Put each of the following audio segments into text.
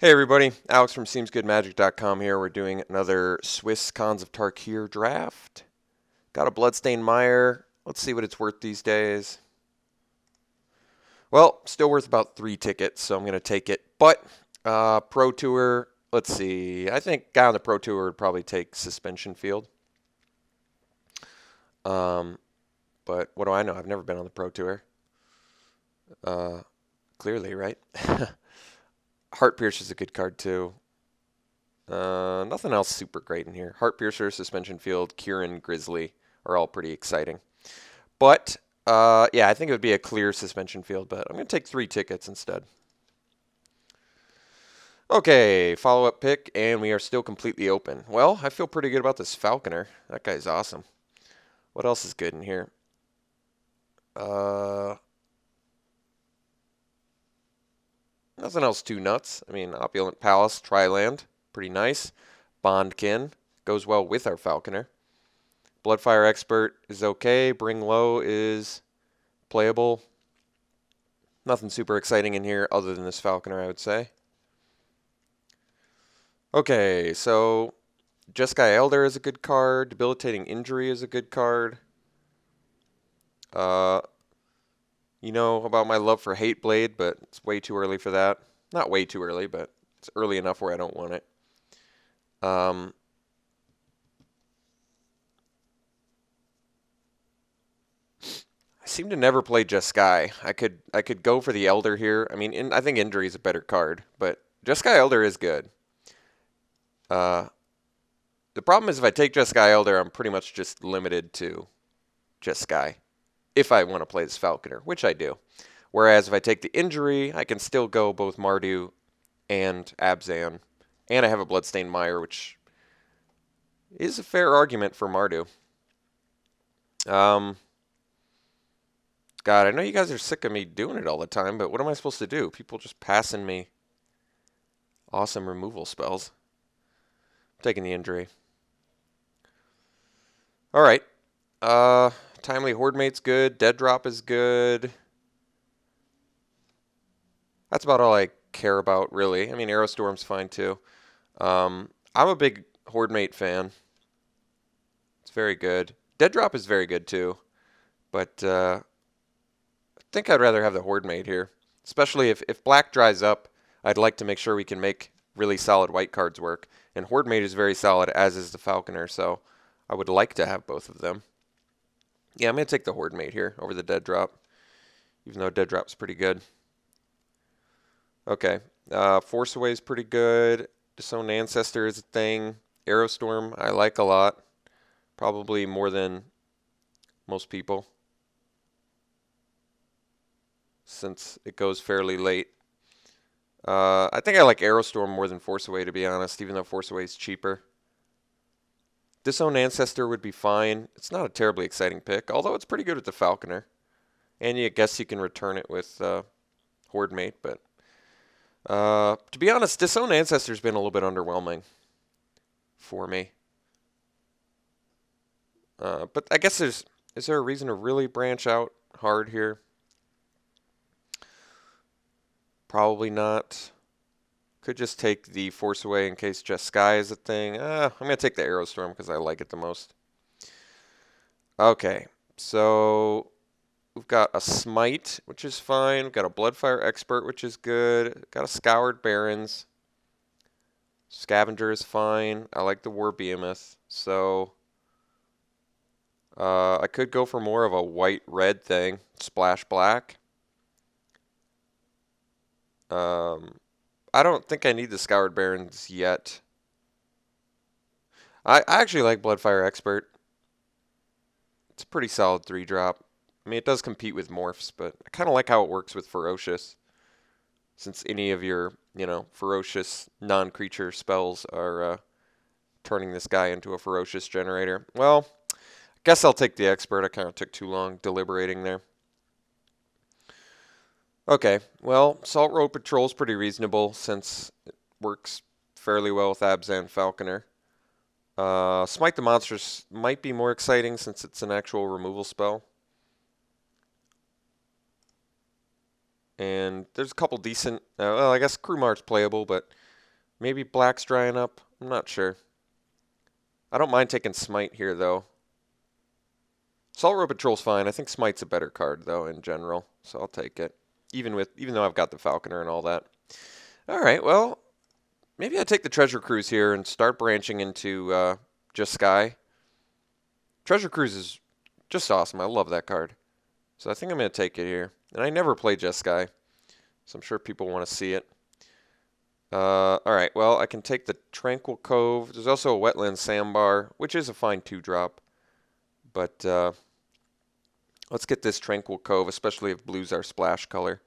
Hey everybody, Alex from SeemsGoodMagic.com here. We're doing another Swiss Khans of Tarkir draft. Got a Bloodstained Mire. Let's see what it's worth these days. Well, still worth about 3 tickets, so I'm going to take it. But Pro Tour, let's see. I think guy on the Pro Tour would probably take Suspension Field. But what do I know? I've never been on the Pro Tour. Clearly, right? Heart Piercer is a good card too. Nothing else super great in here. Heart Piercer, Suspension Field, Kieran, Grizzly are all pretty exciting. But, yeah, I think it would be a clear Suspension Field, but I'm going to take 3 tickets instead. Okay, follow-up pick, and we are still completely open. Well, I feel pretty good about this Falconer. That guy's awesome. What else is good in here? Nothing else too nuts. I mean, Opulent Palace, Triland, pretty nice. Bondkin goes well with our Falconer. Bloodfire Expert is okay. Bring Low is playable. Nothing super exciting in here other than this Falconer, I would say. Okay, so Jeskai Elder is a good card. Debilitating Injury is a good card. You know about my love for Hateblade, but it's way too early for that. Not way too early, but it's early enough where I don't want it. I seem to never play Jeskai. I could go for the Elder here. I mean, I think Injury is a better card, but Jeskai Elder is good. The problem is if I take Jeskai Elder, I'm pretty much just limited to Jeskai. If I want to play this Falconer, which I do. Whereas if I take the Injury, I can still go both Mardu and Abzan. And I have a Bloodstained Mire, which is a fair argument for Mardu. God, I know you guys are sick of me doing it all the time, but what am I supposed to do? People just passing me awesome removal spells. I'm taking the Injury. Alright. Timely Hordemate's good. Dead Drop is good. That's about all I care about, really. I mean, Aerostorm's fine, too. I'm a big Hordemate fan. It's very good. Dead Drop is very good, too. But I think I'd rather have the Hordemate here. Especially if black dries up, I'd like to make sure we can make really solid white cards work. And Hordemate is very solid, as is the Falconer, so I would like to have both of them. Yeah, I'm going to take the Hordemate here over the Dead Drop, even though Dead Drop's pretty good. Okay, Force Away is pretty good. Disowned Ancestor is a thing. Aerostorm I like a lot, probably more than most people, since it goes fairly late. I think I like Aerostorm more than Force Away, to be honest, even though Force Away is cheaper. Disowned Ancestor would be fine. It's not a terribly exciting pick, although it's pretty good with the Falconer. And I guess you can return it with Hordemate, but to be honest, Disowned Ancestor's been a little bit underwhelming for me. But I guess is there a reason to really branch out hard here? Probably not. Could just take the Force Away in case Jeskai is a thing. I'm going to take the Aerostorm because I like it the most. Okay, so we've got a Smite, which is fine. We've got a Bloodfire Expert, which is good. Got a Scoured Barrens. Scavenger is fine. I like the War Behemoth. So I could go for more of a white-red thing. Splash Black. I don't think I need the Scoured Barrens yet. I actually like Bloodfire Expert. It's a pretty solid 3-drop. I mean, it does compete with Morphs, but I kind of like how it works with Ferocious. Since any of your, Ferocious non-creature spells are turning this guy into a Ferocious generator. Well, I guess I'll take the Expert. I kind of took too long deliberating there. Okay, well, Salt Road Patrol is pretty reasonable since it works fairly well with Abzan Falconer. Smite the Monsters might be more exciting since it's an actual removal spell. And there's a couple decent, well, I guess Krummar's playable, but Maybe black's drying up. I'm not sure. I don't mind taking Smite here, though. Assault Row Patrol's fine. I think Smite's a better card, though, in general. So I'll take it. Even though I've got the Falconer and all that. Alright, well, maybe I take the Treasure Cruise here and start branching into just Sky. Treasure Cruise is just awesome. I love that card. So I think I'm going to take it here. And I never play Just Sky, so I'm sure people want to see it. Alright, well, I can take the Tranquil Cove. There's also a Wetland Sandbar, which is a fine 2-drop. But let's get this Tranquil Cove, especially if blue's our splash color.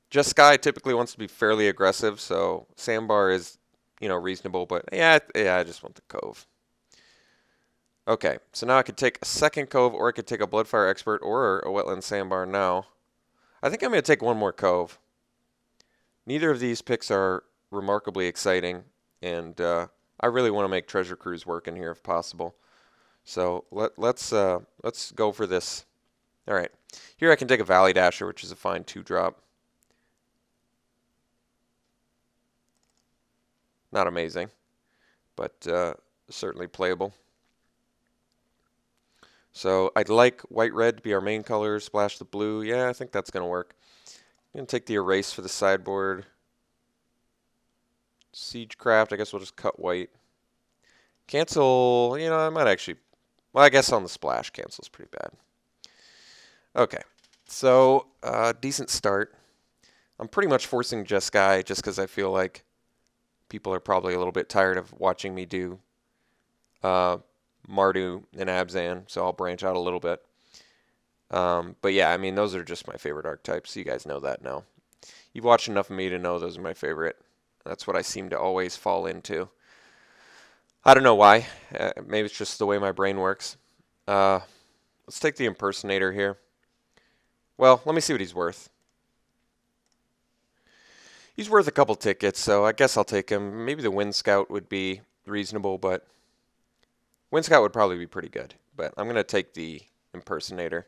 Just Sky typically wants to be fairly aggressive, so Sandbar is, reasonable. But yeah, I just want the Cove. Okay, so now I could take a second Cove, or I could take a Bloodfire Expert or a Wetland Sandbar now. I think I'm going to take one more Cove. Neither of these picks are remarkably exciting, and I really want to make Treasure Cruise work in here if possible. So let's go for this. All right, here I can take a Valley Dasher, which is a fine 2-drop. Not amazing, but certainly playable. So I'd like white-red to be our main color, splash the blue. Yeah, I think that's going to work. I'm going to take the Erase for the sideboard. Siegecraft, I guess we'll just cut white. Cancel, I might actually... Well, I guess on the splash, cancel's pretty bad. Okay, so decent start. I'm pretty much forcing Just Sky just because I feel like people are probably a little bit tired of watching me do Mardu and Abzan, so I'll branch out a little bit. But yeah, I mean, those are just my favorite archetypes. You guys know that now. You've watched enough of me to know those are my favorite. That's what I seem to always fall into. I don't know why. Maybe it's just the way my brain works. Let's take the Impersonator here. Well, let me see what he's worth. He's worth a couple tickets, so I guess I'll take him. Maybe the Wind Scout would be reasonable, but Wind Scout would probably be pretty good. But I'm going to take the Impersonator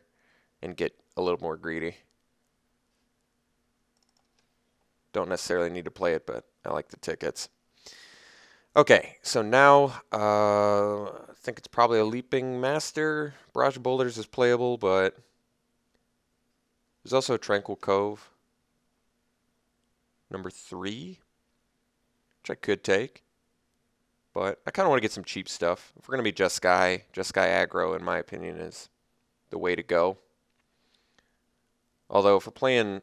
and get a little more greedy. Don't necessarily need to play it, but I like the tickets. Okay, so now I think it's probably a Leaping Master. Barrage of Boulders is playable, but there's also a Tranquil Cove. Number 3, which I could take. But I kind of want to get some cheap stuff. If we're going to be Just Sky aggro, in my opinion, is the way to go. Although if we're playing...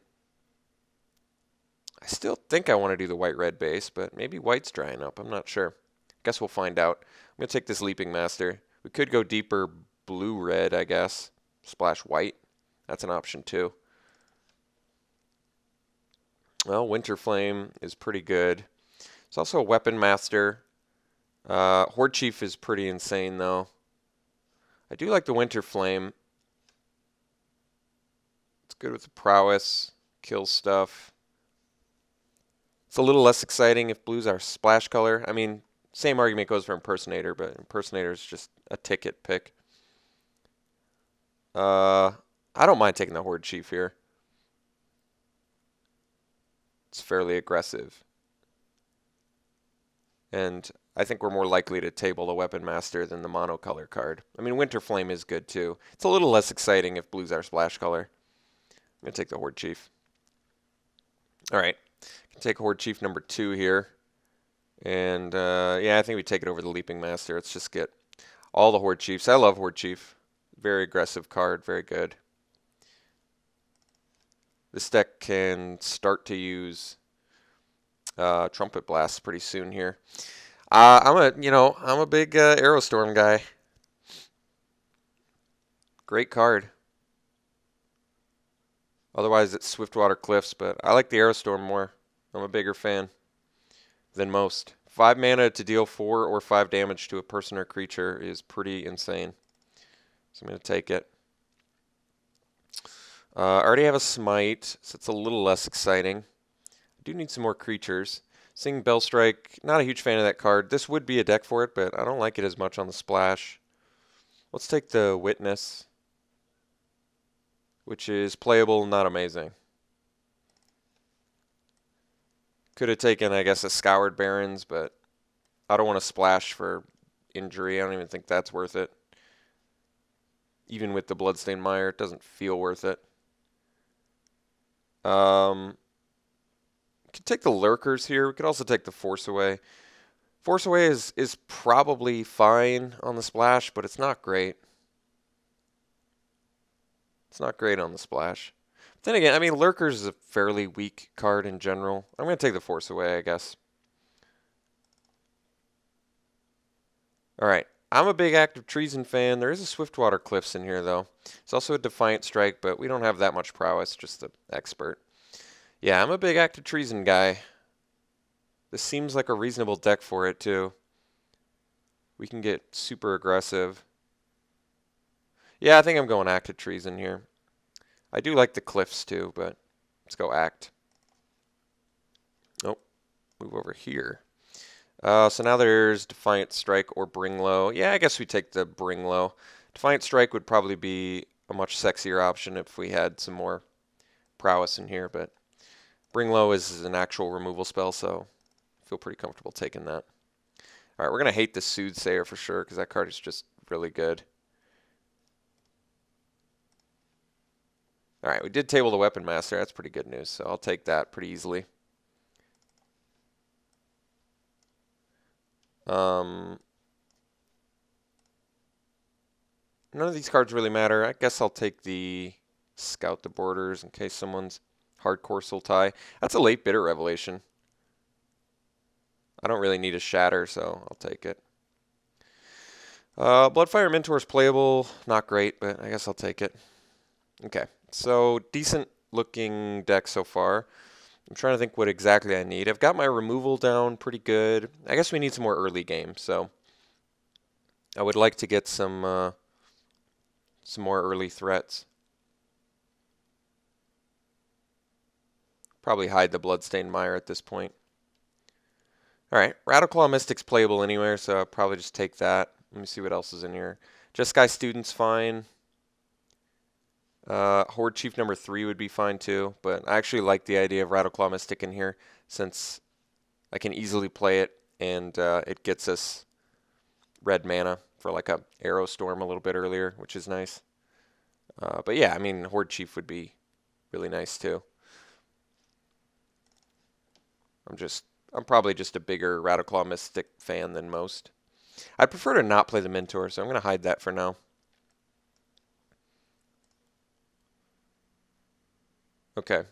I still think I want to do the white-red base, but maybe white's drying up. I'm not sure. Guess we'll find out. I'm going to take this Leaping Master. We could go deeper blue-red, I guess. Splash white. That's an option, too. Well, Winter Flame is pretty good. It's also a Weapon Master. Horde Chief is pretty insane, though. I do like the Winter Flame. It's good with the prowess. Kills stuff. It's a little less exciting if blue's our splash color. I mean, same argument goes for Impersonator, but Impersonator is just a ticket pick. I don't mind taking the Horde Chief here. It's fairly aggressive. And I think we're more likely to table the Weapon Master than the monocolor card. I mean, Winter Flame is good too. It's a little less exciting if blue's our splash color. I'm going to take the Horde Chief. Alright. Take Horde Chief number 2 here. And yeah, I think we take it over the Leaping Master. Let's just get all the Horde Chiefs. I love Horde Chief. Very aggressive card. Very good. This deck can start to use Trumpet Blast pretty soon here. I'm a big Aerostorm guy. Great card. Otherwise, it's Swiftwater Cliffs, but I like the Aerostorm more. I'm a bigger fan than most. 5 mana to deal 4 or 5 damage to a person or creature is pretty insane. So I'm going to take it. I already have a Smite, so it's a little less exciting. I do need some more creatures. Sing Bellstrike, not a huge fan of that card. This would be a deck for it, but I don't like it as much on the splash. Let's take the Witness, which is playable, not amazing. Could have taken, I guess, a Scoured Barrens, but I don't want to splash for injury. I don't even think that's worth it. Even with the Bloodstained Mire, it doesn't feel worth it. Could take the Lurkers here. We could also take the Force Away. Force Away is probably fine on the splash, but it's not great. It's not great on the splash. But then again, I mean, Lurkers is a fairly weak card in general. I'm going to take the Force Away, I guess. Alright, I'm a big Active Treason fan. There is a Swiftwater Cliffs in here, though. It's also a Defiant Strike, but we don't have that much prowess, just the Expert. Yeah, I'm a big Active Treason guy. This seems like a reasonable deck for it, too. We can get super aggressive. Yeah, I think I'm going Active Treason here. I do like the Cliffs, too, but let's go Act. Oh, move over here. So now there's Defiant Strike or Bring Low. Yeah, I guess we take the Bring Low. Defiant Strike would probably be a much sexier option if we had some more prowess in here, but Bring Low is an actual removal spell, so I feel pretty comfortable taking that. Alright, we're going to hate the Soothsayer for sure, because that card is just really good. Alright, we did table the Weapon Master. That's pretty good news, so I'll take that pretty easily. None of these cards really matter. I guess I'll take the Scout the Borders in case someone's hardcore Sultai. That's a late Bitter Revelation. I don't really need a Shatter, so I'll take it. Bloodfire Mentor's playable. Not great, but I guess I'll take it. Okay, so decent looking deck so far. I'm trying to think what exactly I need. I've got my removal down pretty good. I guess we need some more early game, so I would like to get some more early threats. Probably hide the Bloodstained Mire at this point. Alright, Rattleclaw Mystic's playable anywhere, so I'll probably just take that. Let me see what else is in here. Jeskai Student's fine. Horde Chief number 3 would be fine too, but I actually like the idea of Rattleclaw Mystic in here since I can easily play it and it gets us red mana for like a Arrow Storm a little bit earlier, which is nice. But yeah, I mean, Horde Chief would be really nice too. I'm probably just a bigger Rattleclaw Mystic fan than most. I'd prefer to not play the Mentor, so I'm going to hide that for now. Okay.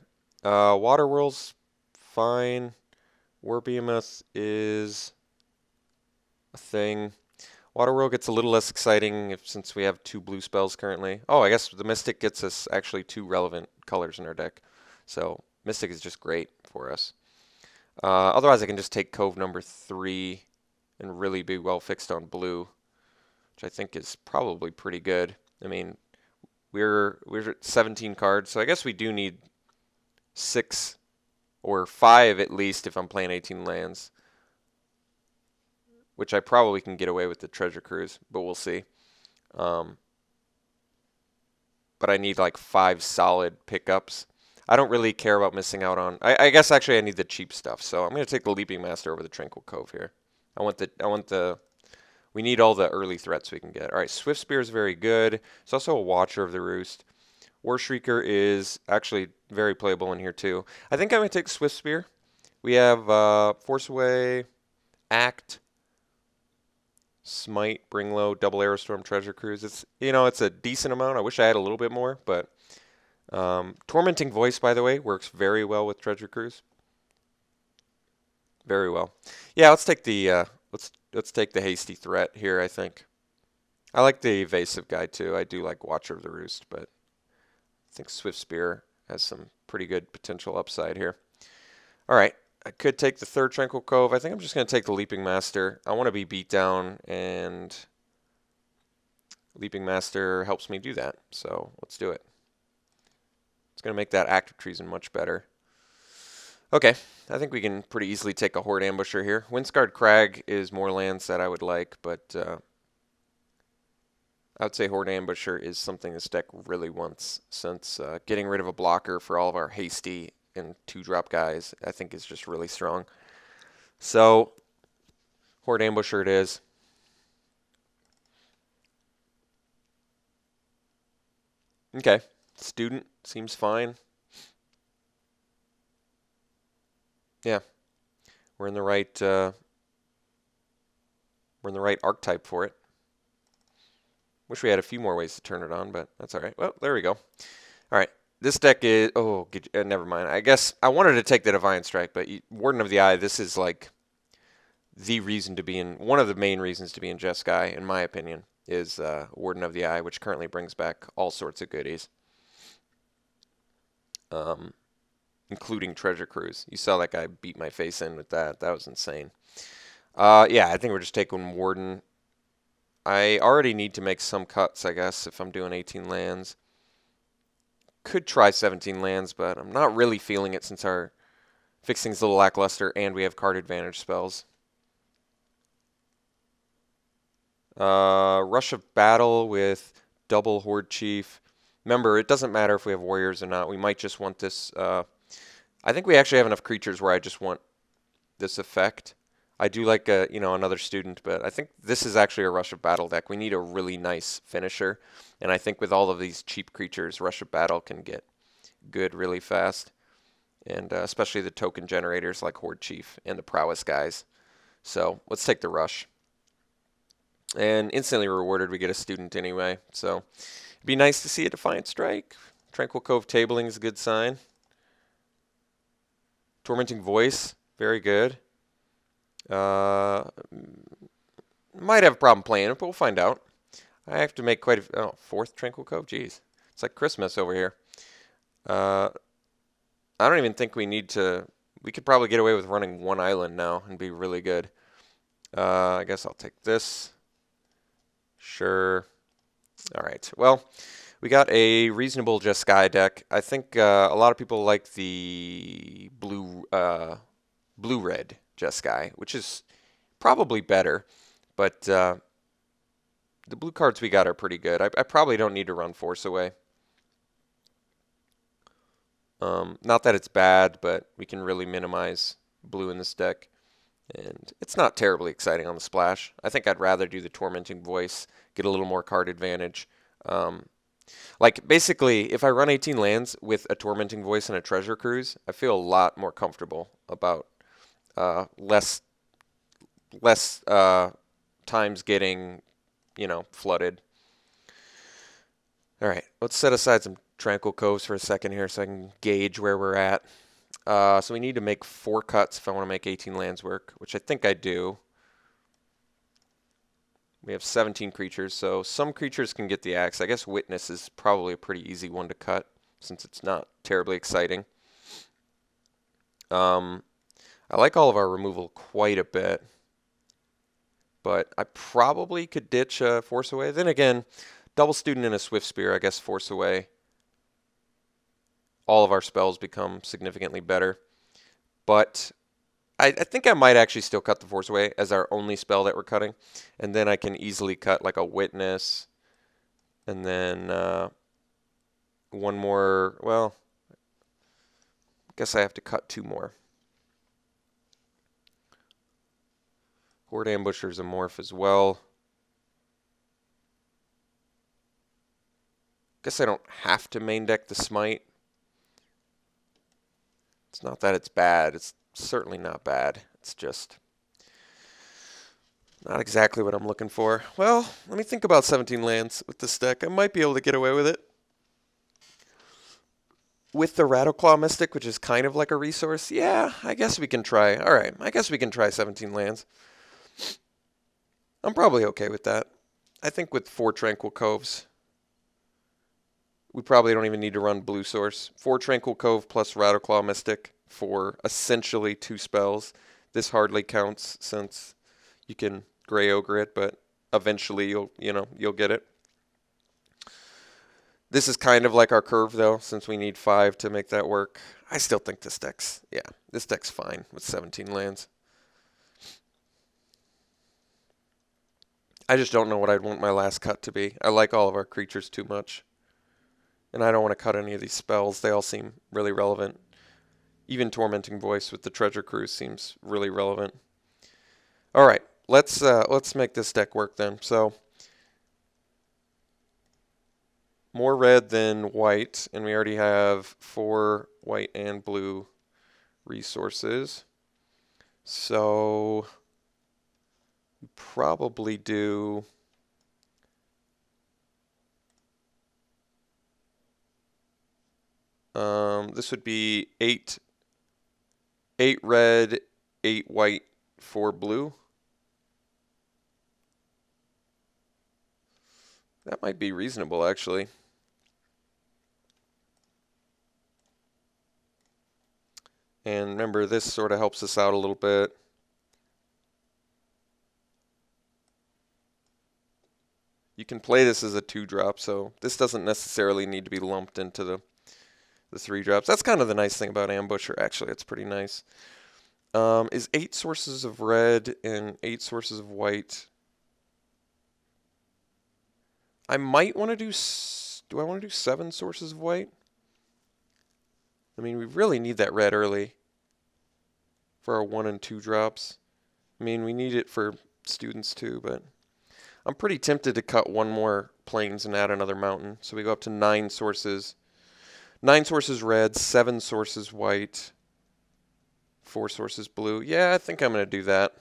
Waterworld's fine. War Behemoth is a thing. Waterworld gets a little less exciting since we have 2 blue spells currently. Oh, I guess the Mystic gets us actually 2 relevant colors in our deck. So Mystic is just great for us. Otherwise, I can just take Cove number 3 and really be well fixed on blue, which I think is probably pretty good. I mean, we're at 17 cards, so I guess we do need 6 or 5 at least if I'm playing 18 lands, which I probably can get away with the Treasure Cruise, but we'll see. But I need like 5 solid pickups. I don't really care about missing out on. I guess actually I need the cheap stuff, so I'm going to take the Leaping Master over the Tranquil Cove here. We need all the early threats we can get. All right, Swift Spear is very good. It's also a Watcher of the Roost. War Shrieker is actually very playable in here too. I think I'm going to take Swift Spear. We have Force Away, Act, Smite, Bring Low, Double Arrow Storm, Treasure Cruise. It's a decent amount. I wish I had a little bit more, but Tormenting Voice, by the way, works very well with Treasure Cruise. Very well. Yeah, let's take the let's take the hasty threat here, I think. I like the evasive guy too. I do like Watcher of the Roost, but I think Swift Spear has some pretty good potential upside here. All right, I could take the 3rd Tranquil Cove. I think I'm just going to take the Leaping Master. I want to be beat down, and Leaping Master helps me do that. So let's do it. It's going to make that Active Treason much better. Okay, I think we can pretty easily take a Horde Ambusher here. Windscarred Crag is more lands that I would like, but I would say Horde Ambusher is something this deck really wants, since getting rid of a blocker for all of our hasty and 2-drop guys, I think is just really strong. So, Horde Ambusher it is. Okay, student seems fine. Yeah, we're in the right archetype for it. Wish we had a few more ways to turn it on, but that's all right. Well, there we go. All right, this deck is never mind. I guess I wanted to take the Defiant Strike, but Warden of the Eye. This is like the reason to be in, one of the main reasons to be in Jeskai, in my opinion, is Warden of the Eye, which currently brings back all sorts of goodies, including Treasure Cruise. You saw that guy beat my face in with that. That was insane. Yeah, I think we're just taking Warden. I already need to make some cuts, I guess, if I'm doing 18 lands. Could try 17 lands, but I'm not really feeling it since our fixing's a little lackluster and we have card advantage spells. Rush of Battle with double Horde Chief. Remember, it doesn't matter if we have warriors or not. We might just want this. I think we actually have enough creatures where I just want this effect. I do like another student, but I think this is actually a Rush of Battle deck. We need a really nice finisher, and I think with all of these cheap creatures, Rush of Battle can get good really fast, and especially the token generators like Horde Chief and the Prowess guys. So let's take the Rush. And instantly rewarded, we get a student anyway. So it'd be nice to see a Defiant Strike. Tranquil Cove Tabling is a good sign. Tormenting Voice, very good. Might have a problem playing it, but we'll find out. I have to make quite a... fourth Tranquil Cove? Jeez. It's like Christmas over here. I don't even think we need to... We could probably get away with running one island now and be really good. I guess I'll take this. Sure. All right. Well, we got a reasonable Jeskai deck. I think a lot of people like the blue-red Jeskai, which is probably better, but the blue cards we got are pretty good. I probably don't need to run Force Away. Not that it's bad, but we can really minimize blue in this deck. And it's not terribly exciting on the splash. I think I'd rather do the Tormenting Voice, get a little more card advantage. Like, basically, if I run 18 lands with a Tormenting Voice and a Treasure Cruise, I feel a lot more comfortable about less times getting, flooded. All right, let's set aside some Tranquil Coves for a second here so I can gauge where we're at. So we need to make 4 cuts if I want to make 18 lands work, which I think I do. We have 17 creatures, so some creatures can get the axe. I guess Witness is probably a pretty easy one to cut since it's not terribly exciting. I like all of our removal quite a bit, but I probably could ditch Force Away. Then again, double Student and a Swift Spear, I guess Force Away. All of our spells become significantly better. But I think I might actually still cut the Force Away as our only spell that we're cutting. And then I can easily cut like a Witness. And then one more. Well, I guess I have to cut 2 more. Horde Ambusher's a morph as well. Guess I don't have to main deck the Smite. It's not that it's bad. It's certainly not bad. It's just not exactly what I'm looking for. Well, let me think about 17 lands with this deck. I might be able to get away with it. With the Rattleclaw Mystic, which is kind of like a resource, yeah, I guess we can try. All right, I guess we can try 17 lands. I'm probably okay with that. I think with 4 Tranquil Coves, we probably don't even need to run Blue Source. 4 Tranquil Cove plus Rattleclaw Mystic for essentially 2 spells. This hardly counts since you can Grey Ogre it, but eventually you'll get it. This is kind of like our curve though, since we need 5 to make that work. I still think this deck's fine with 17 lands. I just don't know what I'd want my last cut to be. I like all of our creatures too much. And I don't want to cut any of these spells. They all seem really relevant. Even Tormenting Voice with the Treasure Cruise seems really relevant. All right, let's make this deck work then. So more red than white, and we already have 4 white and blue resources. So we probably do this would be 8 red, 8 white, 4 blue. That might be reasonable, actually. And remember, this sort of helps us out a little bit. You can play this as a 2-drop, so this doesn't necessarily need to be lumped into the 3-drops. That's kind of the nice thing about Ambusher, actually. It's pretty nice. Is 8 sources of red and 8 sources of white. I might want to do I want to do 7 sources of white? I mean, we really need that red early for our 1 and 2 drops. I mean, we need it for students too, but I'm pretty tempted to cut 1 more plains and add another mountain. So we go up to 9 sources. 9 sources red, 7 sources white, 4 sources blue. Yeah, I think I'm going to do that.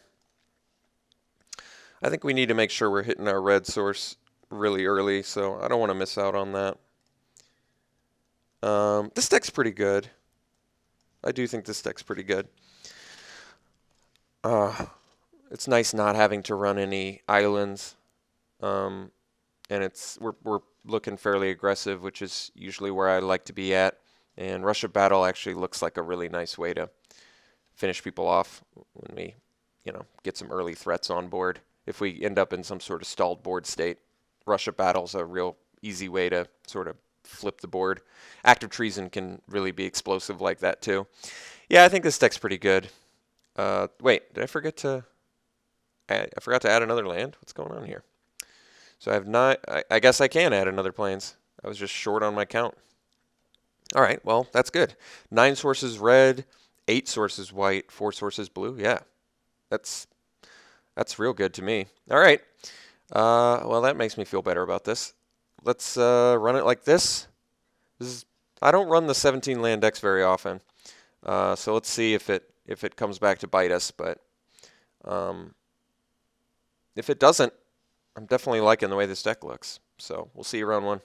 I think we need to make sure we're hitting our red source really early, so I don't want to miss out on that. This deck's pretty good. I do think this deck's pretty good. It's nice not having to run any islands, and we're looking fairly aggressive, which is usually where I like to be at. And Rush of Battle actually looks like a really nice way to finish people off when we, get some early threats on board. If we end up in some sort of stalled board state, Rush of Battle's a real easy way to sort of flip the board. Active Treason can really be explosive like that too. Yeah, I think this deck's pretty good. Wait, did I forget to add, I forgot to add another land? What's going on here? So I have 9, I guess I can add another plains. I was just short on my count. All right, well, that's good. 9 sources red, 8 sources white, 4 sources blue. Yeah, that's real good to me. All right. Well, that makes me feel better about this. Let's run it like this. I don't run the 17 land decks very often, so let's see if it comes back to bite us. But if it doesn't, I'm definitely liking the way this deck looks. So we'll see you round 1.